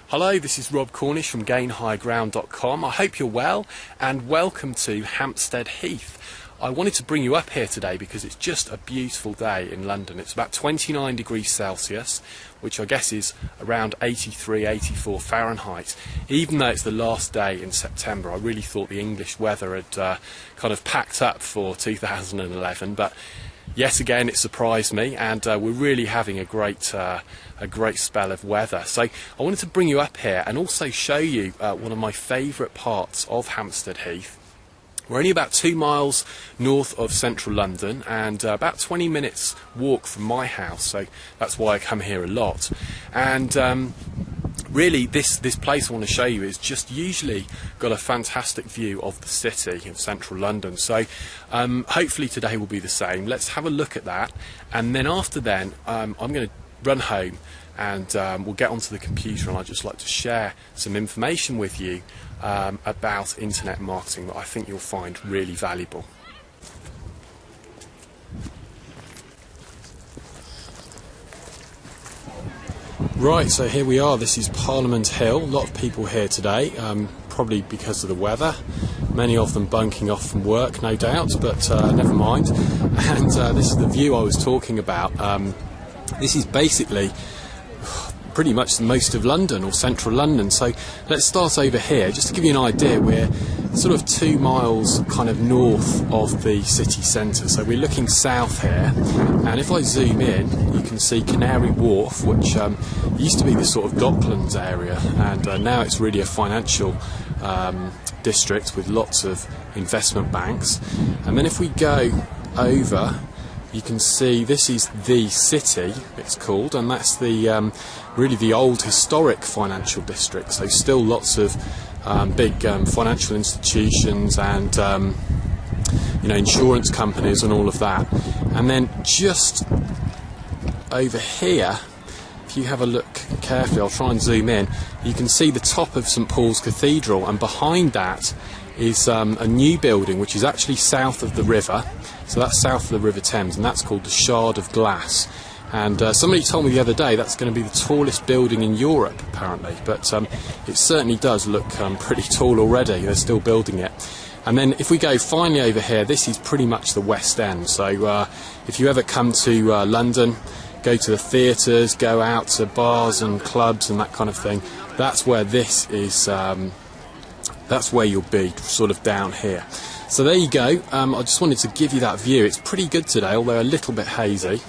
Hello, this is Rob Cornish from GainHighGround.com. I hope you're well and welcome to Hampstead Heath. I wanted to bring you up here today because it's just a beautiful day in London. It's about 29 degrees Celsius, which I guess is around 83, 84 Fahrenheit. Even though it's the last day in September, I really thought the English weather had kind of packed up for 2011, but yet again it surprised me, and we're really having a great spell of weather. So I wanted to bring you up here and also show you one of my favourite parts of Hampstead Heath. We're only about 2 miles north of central London and about 20 minutes walk from my house, so that's why I come here a lot. And really this place I want to show you is just usually got a fantastic view of the city of central London. So hopefully today will be the same. Let's have a look at that, and then after then I'm going to run home and we'll get onto the computer, and I'd just like to share some information with you about internet marketing that I think you'll find really valuable. Right, so here we are. This is Parliament Hill. A lot of people here today, probably because of the weather. Many of them bunking off from work, no doubt, but never mind. And this is the view I was talking about. This is basically pretty much most of London, or central London. So let's start over here. Just to give you an idea, we're sort of 2 miles kind of north of the city centre. So we're looking south here, and if I zoom in, you can see Canary Wharf, which used to be this sort of Docklands area, and now it's really a financial district with lots of investment banks. And then if we go over, you can see this is the city, it's called, and that's the really the old historic financial district. So still lots of big financial institutions and insurance companies and all of that. And then just over here, if you have a look carefully, I'll try and zoom in, you can see the top of St Paul's Cathedral, and behind that is a new building which is actually south of the river. So that's south of the River Thames, and that's called the Shard of Glass. And somebody told me the other day that's going to be the tallest building in Europe, apparently. But it certainly does look pretty tall already. They're still building it. And then if we go finally over here, this is pretty much the West End. So if you ever come to London, go to the theatres, go out to bars and clubs and that kind of thing, that's where this is. That's where you'll be, sort of down here. So there you go. I just wanted to give you that view. It's pretty good today, although a little bit hazy.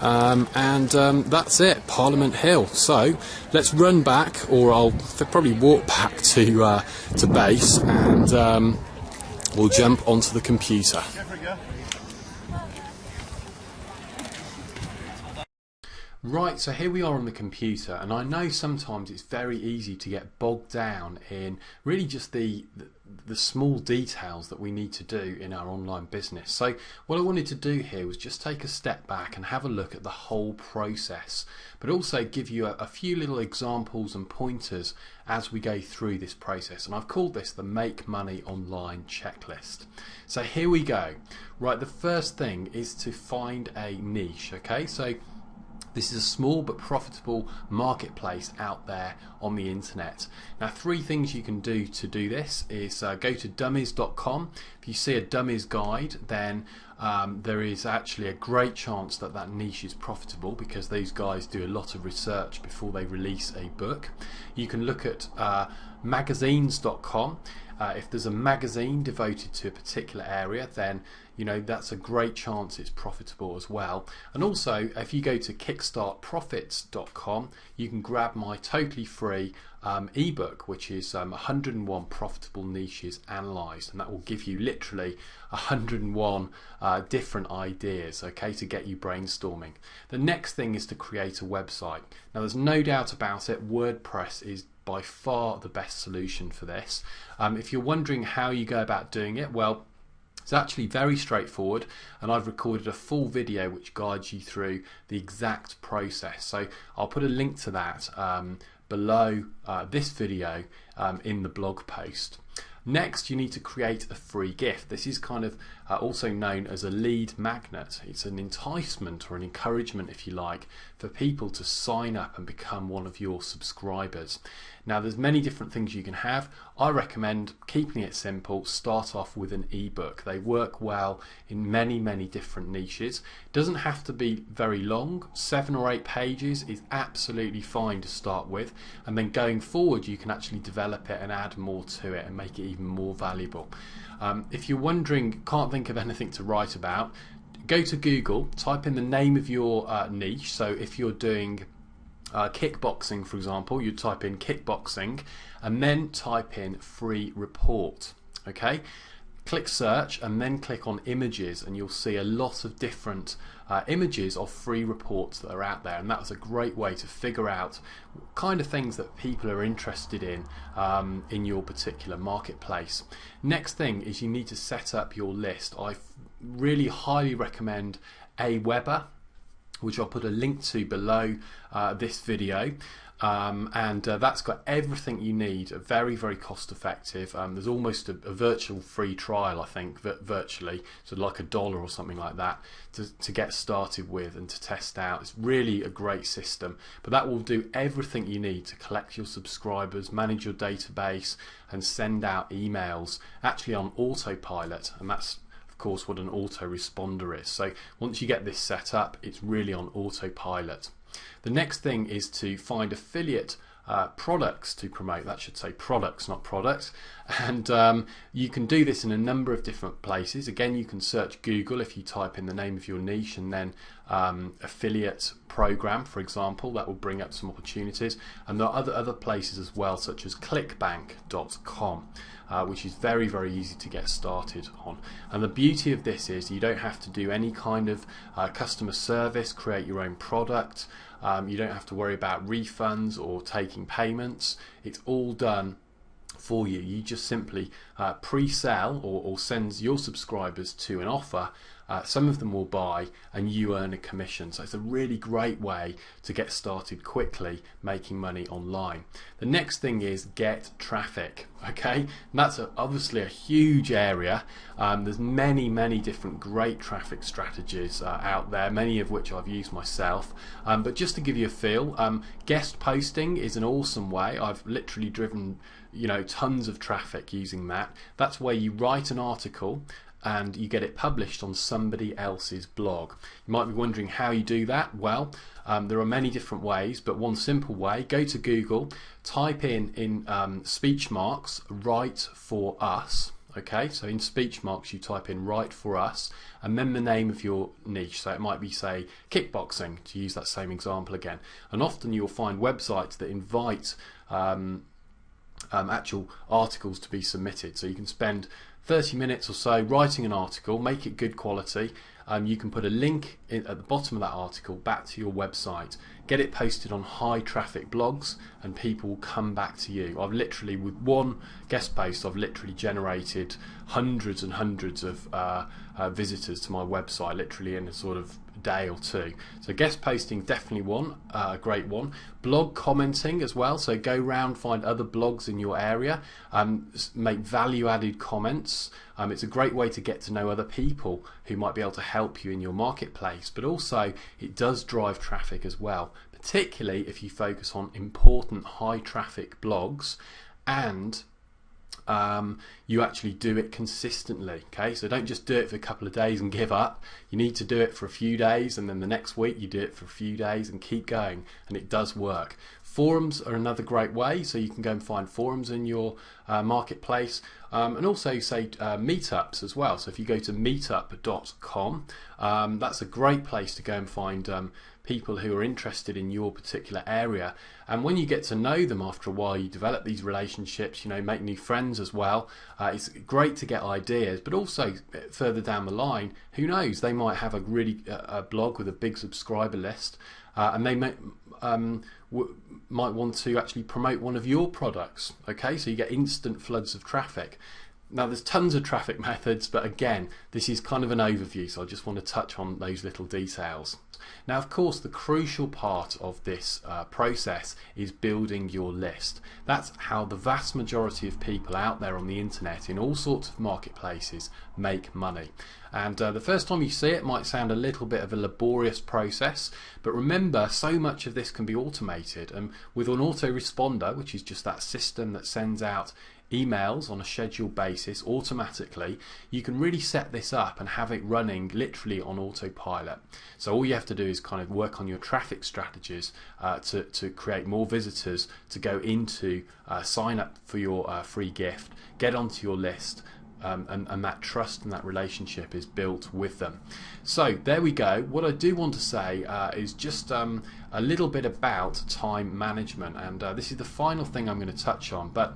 And that's it, Parliament Hill. So let's run back, or I'll probably walk back to base, and we'll jump onto the computer. Right, so here we are on the computer, and I know sometimes it's very easy to get bogged down in really just the small details that we need to do in our online business. So what I wanted to do here was just take a step back and have a look at the whole process, but also give you a few little examples and pointers as we go through this process. And I've called this the Make Money Online Checklist. So here we go. Right, the first thing is to find a niche, okay? So this is a small but profitable marketplace out there on the internet. Now, 3 things you can do to do this is go to dummies.com. If you see a dummies guide, then there is actually a great chance that that niche is profitable, because these guys do a lot of research before they release a book. You can look at magazines.com. If there's a magazine devoted to a particular area, then that's a great chance it's profitable as well. And also, if you go to kickstartprofits.com, you can grab my totally free ebook, which is 101 profitable niches analysed, and that will give you literally 101 different ideas, okay, to get you brainstorming. The next thing is to create a website. Now, there's no doubt about it, WordPress is by far the best solution for this. If you're wondering how you go about doing it, well, it's actually very straightforward, and I've recorded a full video which guides you through the exact process. So I'll put a link to that below this video in the blog post. Next, you need to create a free gift. This is kind of also known as a lead magnet. It's an enticement or an encouragement, if you like, for people to sign up and become one of your subscribers. Now, there's many different things you can have. I recommend keeping it simple. Start off with an ebook. They work well in many, many different niches. It doesn't have to be very long. 7 or 8 pages is absolutely fine to start with, and then going forward you can actually develop it and add more to it and make it even more valuable. If you're wondering, can't think of anything to write about, go to Google, type in the name of your niche. So if you're doing kickboxing, for example, you type in kickboxing and then type in free report. Okay, click search and then click on images, and you'll see a lot of different images of free reports that are out there, and that's a great way to figure out what kind of things that people are interested in your particular marketplace. Next thing is you need to set up your list. I really highly recommend Aweber, which I'll put a link to below this video, and that's got everything you need. Very, very cost effective. There's almost a virtual free trial, I think, virtually, so like $1 or something like that to get started with and to test out. It's really a great system, but that will do everything you need to collect your subscribers, manage your database, and send out emails actually on autopilot, and that's of course what an autoresponder is. So once you get this set up, it's really on autopilot. The next thing is to find affiliate products to promote. That should say products, not products. And you can do this in a number of different places. Again, you can search Google if you type in the name of your niche and then affiliate program, for example. That will bring up some opportunities. And there are other places as well, such as clickbank.com, which is very, very easy to get started on. And the beauty of this is you don't have to do any kind of customer service, create your own product. You don't have to worry about refunds or taking payments. It's all done for you. You just simply pre-sell or send your subscribers to an offer. Some of them will buy and you earn a commission. So it's a really great way to get started quickly making money online. The next thing is get traffic. Okay, and that's obviously a huge area. There's many different great traffic strategies out there, many of which I've used myself, but just to give you a feel, guest posting is an awesome way. I've literally driven tons of traffic using that. That's where you write an article and you get it published on somebody else's blog. You might be wondering how you do that. Well, there are many different ways, but one simple way: go to Google, type in speech marks "write for us." Okay, so in speech marks you type in "write for us" and then the name of your niche. So it might be, say, kickboxing, to use that same example again. And often you'll find websites that invite actual articles to be submitted. So you can spend 30 minutes or so writing an article, make it good quality. You can put a link at the bottom of that article back to your website, get it posted on high traffic blogs, and people will come back to you. I've literally, with one guest post, I've literally generated hundreds and hundreds of visitors to my website, literally in a sort of day or two. So guest posting, definitely one, a great one. Blog commenting as well, so go round, find other blogs in your area, make value added comments. It's a great way to get to know other people who might be able to help you in your marketplace, but also it does drive traffic as well, particularly if you focus on important high traffic blogs and you actually do it consistently. Okay, so don't just do it for a couple of days and give up. You need to do it for a few days, and then the next week you do it for a few days and keep going, and it does work. Forums are another great way, so you can go and find forums in your marketplace, and also say meetups as well. So if you go to meetup.com, that's a great place to go and find people who are interested in your particular area. And when you get to know them after a while, you develop these relationships, make new friends as well. It's great to get ideas, but also further down the line, who knows, they might have a blog with a big subscriber list, and they might want to actually promote one of your products. Okay, so you get instant floods of traffic. Now there's tons of traffic methods, but again, this is kind of an overview, so I just want to touch on those little details. Now of course the crucial part of this process is building your list. That's how the vast majority of people out there on the internet in all sorts of marketplaces make money. And the first time you see it might sound a little bit of a laborious process, but remember, so much of this can be automated, and with an autoresponder, which is just that system that sends out emails on a scheduled basis automatically, you can really set this up and have it running literally on autopilot. So all you have to do is kind of work on your traffic strategies to create more visitors to go into, sign up for your free gift, get onto your list, and that trust and that relationship is built with them. So there we go. What I do want to say is just a little bit about time management, and this is the final thing I'm going to touch on, but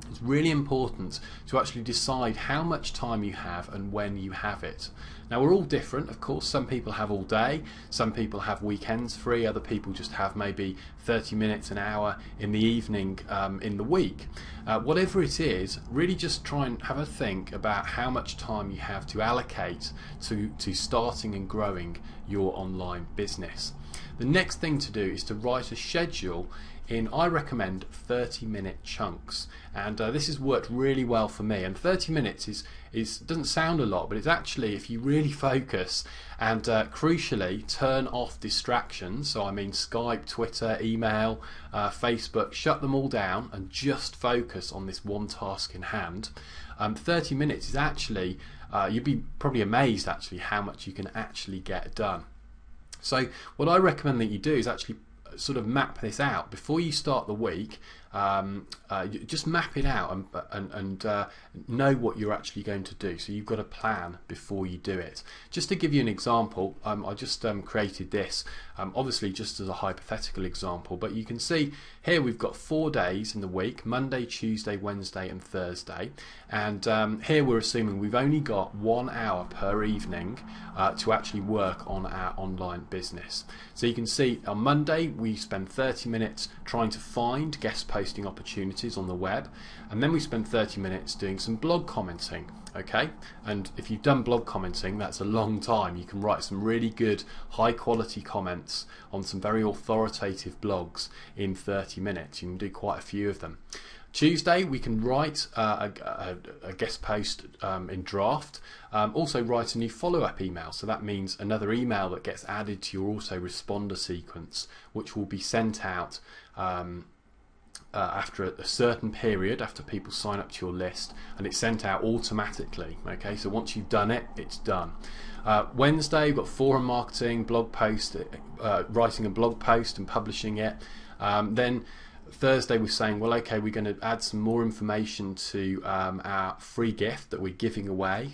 it's really important to actually decide how much time you have and when you have it. Now we're all different, of course. Some people have all day, some people have weekends free, other people just have maybe 30 minutes, an hour in the evening in the week. Whatever it is, really just try and have a think about how much time you have to allocate to starting and growing your online business. The next thing to do is to write a schedule in, I recommend, 30-minute chunks, and this has worked really well for me. And 30 minutes doesn't sound a lot, but it's actually, if you really focus and crucially turn off distractions, so I mean Skype, Twitter, email, Facebook, shut them all down and just focus on this one task in hand. 30 minutes is actually, you'd be probably amazed actually how much you can actually get done. So what I recommend that you do is actually sort of map this out before you start the week. Just map it out and know what you're actually going to do, so you've got a plan before you do it. Just to give you an example, I just created this obviously just as a hypothetical example, but you can see here we've got 4 days in the week: Monday, Tuesday, Wednesday and Thursday, and here we're assuming we've only got 1 hour per evening to actually work on our online business. So you can see on Monday we spend 30 minutes trying to find guest posting opportunities on the web, and then we spend 30 minutes doing some blog commenting. Okay, and if you've done blog commenting, that's a long time. You can write some really good high quality comments on some very authoritative blogs in 30 minutes. You can do quite a few of them. Tuesday we can write a guest post in draft, also write a new follow-up email, so that means another email that gets added to your autoresponder sequence, which will be sent out after a certain period, after people sign up to your list, and it's sent out automatically. Okay, so once you've done it, it's done. Wednesday, we've got forum marketing, blog post, writing a blog post and publishing it. Then Thursday we're saying, well, okay, we're going to add some more information to our free gift that we're giving away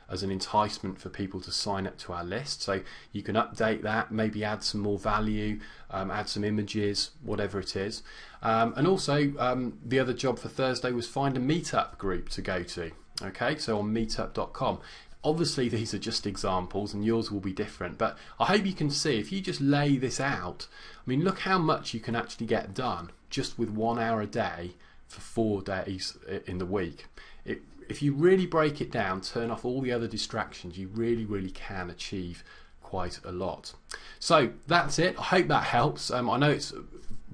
as an enticement for people to sign up to our list. So you can update that, maybe add some more value, add some images, whatever it is. And also the other job for Thursday was find a meetup group to go to. Okay, so on meetup.com. Obviously these are just examples and yours will be different, but I hope you can see, if you just lay this out, I mean, look how much you can actually get done just with 1 hour a day for 4 days in the week. If you really break it down, turn off all the other distractions, you really can achieve quite a lot. So that's it. I hope that helps. I know it's a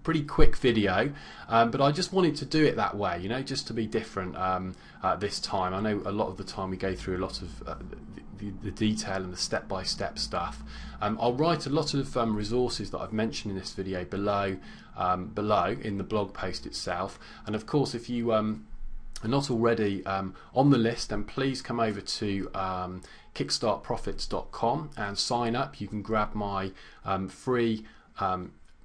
pretty quick video, but I just wanted to do it that way, you know, just to be different this time. I know a lot of the time we go through a lot of the detail and the step-by-step stuff. I'll write a lot of resources that I've mentioned in this video below in the blog post itself, and of course if you are not already on the list, then please come over to kickstartprofits.com and sign up. You can grab my free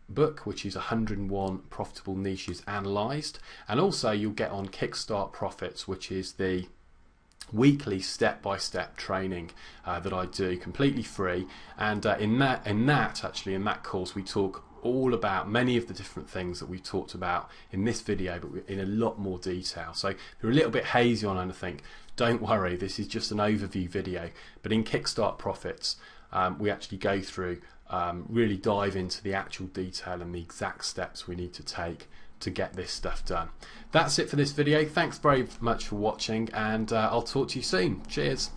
book, which is 101 Profitable Niches Analysed, and also you'll get on Kickstart Profits, which is the weekly step-by-step training that I do completely free. And in that course we talk all about many of the different things that we've talked about in this video, but in a lot more detail. So if you're a little bit hazy on anything, don't worry, this is just an overview video. But in Kickstart Profits we actually go through, really dive into the actual detail and the exact steps we need to take to get this stuff done. That's it for this video. Thanks very much for watching, and I'll talk to you soon. Cheers.